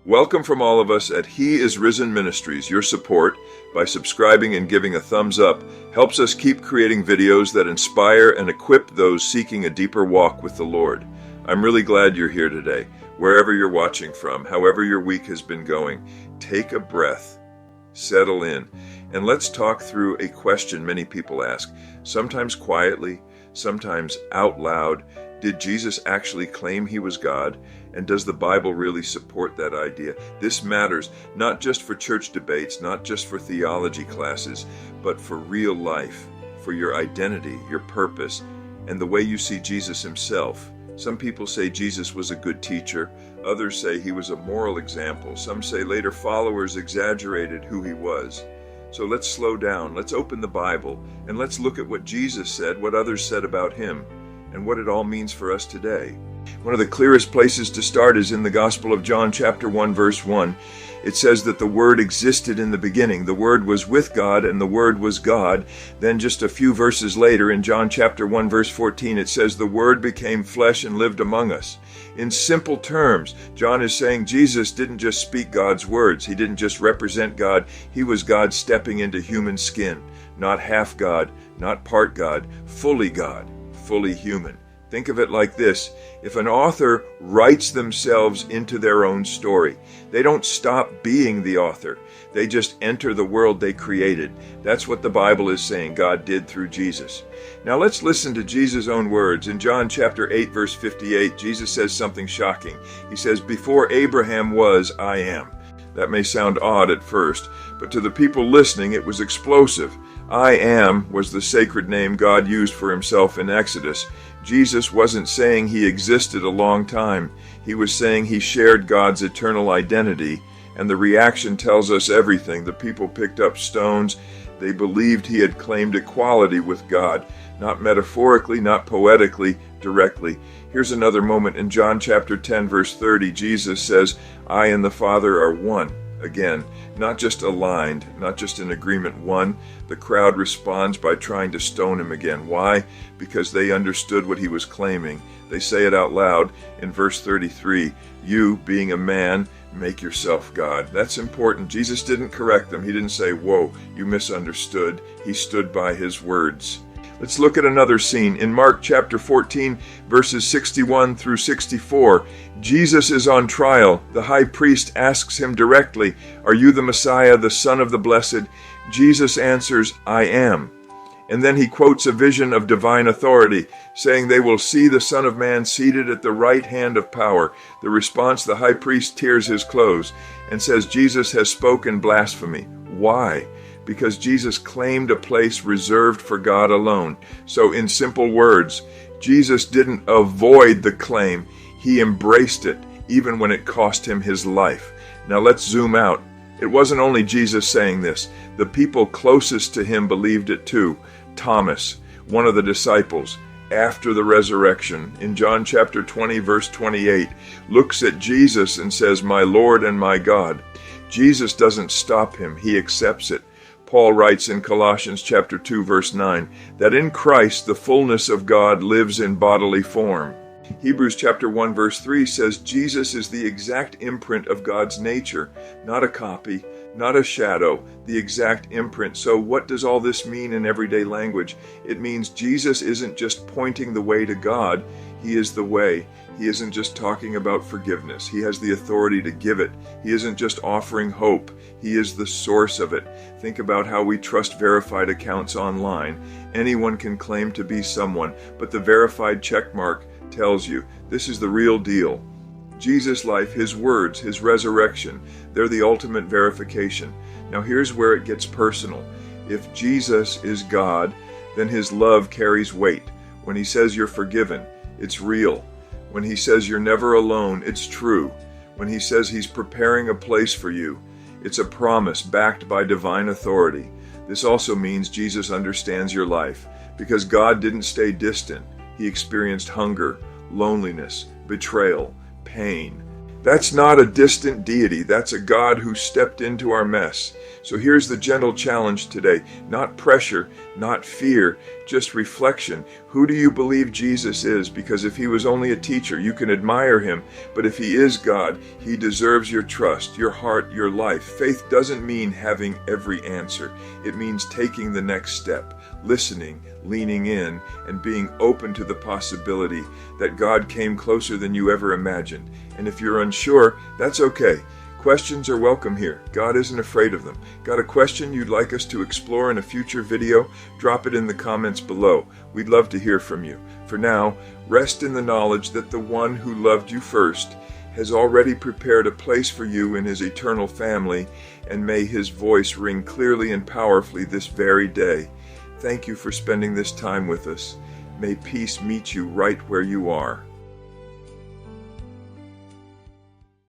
Welcome from all of us at He is Risen Ministries. Your support by subscribing and giving a thumbs up helps us keep creating videos that inspire and equip those seeking a deeper walk with the Lord. I'm really glad you're here today. Wherever you're watching from, however your week has been going, take a breath, settle in, and let's talk through a question many people ask, sometimes quietly, sometimes out loud. Did Jesus actually claim he was God? And does the Bible really support that idea? This matters not just for church debates, not just for theology classes, but for real life, for your identity, your purpose, and the way you see Jesus himself. Some people say Jesus was a good teacher. Others say he was a moral example. Some say later followers exaggerated who he was. So let's slow down. Let's open the Bible and let's look at what Jesus said, what others said about him, and what it all means for us today. One of the clearest places to start is in the Gospel of John, chapter 1, verse 1. It says that the Word existed in the beginning. The Word was with God, and the Word was God. Then just a few verses later, in John chapter 1, verse 14, it says, the Word became flesh and lived among us. In simple terms, John is saying Jesus didn't just speak God's words. He didn't just represent God. He was God stepping into human skin. Not half God, not part God, fully human. Think of it like this. If an author writes themselves into their own story, they don't stop being the author. They just enter the world they created. That's what the Bible is saying God did through Jesus. Now let's listen to Jesus' own words. In John chapter 8, verse 58, Jesus says something shocking. He says, before Abraham was, I am. That may sound odd at first, but to the people listening, it was explosive. I am was the sacred name God used for himself in Exodus. Jesus wasn't saying he existed a long time. He was saying he shared God's eternal identity, and the reaction tells us everything. The people picked up stones. They believed he had claimed equality with God, not metaphorically, not poetically, directly. Here's another moment in John chapter 10, verse 30. Jesus says, I and the Father are one. Again, not just aligned, not just in agreement, one. The crowd responds by trying to stone him again. Why? Because they understood what he was claiming. They say it out loud in verse 33, you, being a man, make yourself God. That's important. Jesus didn't correct them. He didn't say, whoa, you misunderstood. He stood by his words. Let's look at another scene. In Mark chapter 14, verses 61 through 64, Jesus is on trial. The high priest asks him directly, are you the Messiah, the Son of the Blessed? Jesus answers, I am. And then he quotes a vision of divine authority, saying they will see the Son of Man seated at the right hand of power. The response, the high priest tears his clothes and says, Jesus has spoken blasphemy. Why? Because Jesus claimed a place reserved for God alone. So in simple words, Jesus didn't avoid the claim. He embraced it, even when it cost him his life. Now let's zoom out. It wasn't only Jesus saying this. The people closest to him believed it too. Thomas, one of the disciples, after the resurrection, in John chapter 20, verse 28, looks at Jesus and says, my Lord and my God. Jesus doesn't stop him. He accepts it. Paul writes in Colossians chapter 2, verse 9, that in Christ the fullness of God lives in bodily form. Hebrews chapter 1, verse 3 says Jesus is the exact imprint of God's nature, not a copy, not a shadow, the exact imprint. So what does all this mean in everyday language? It means Jesus isn't just pointing the way to God, he is the way. He isn't just talking about forgiveness. He has the authority to give it. He isn't just offering hope. He is the source of it. Think about how we trust verified accounts online. Anyone can claim to be someone, but the verified checkmark tells you this is the real deal. Jesus' life, his words, his resurrection, they're the ultimate verification. Now here's where it gets personal. If Jesus is God, then his love carries weight. When he says you're forgiven, it's real. When he says you're never alone, it's true. When he says he's preparing a place for you, it's a promise backed by divine authority. This also means Jesus understands your life, because God didn't stay distant. He experienced hunger, loneliness, betrayal, pain. That's not a distant deity. That's a God who stepped into our mess. So here's the gentle challenge today. Not pressure, not fear, just reflection. Who do you believe Jesus is? Because if he was only a teacher, you can admire him. But if he is God, he deserves your trust, your heart, your life. Faith doesn't mean having every answer. It means taking the next step, listening, leaning in, and being open to the possibility that God came closer than you ever imagined. And if you're unsure, that's okay. Questions are welcome here. God isn't afraid of them. Got a question you'd like us to explore in a future video? Drop it in the comments below. We'd love to hear from you. For now, rest in the knowledge that the one who loved you first has already prepared a place for you in his eternal family, and may his voice ring clearly and powerfully this very day. Thank you for spending this time with us. May peace meet you right where you are.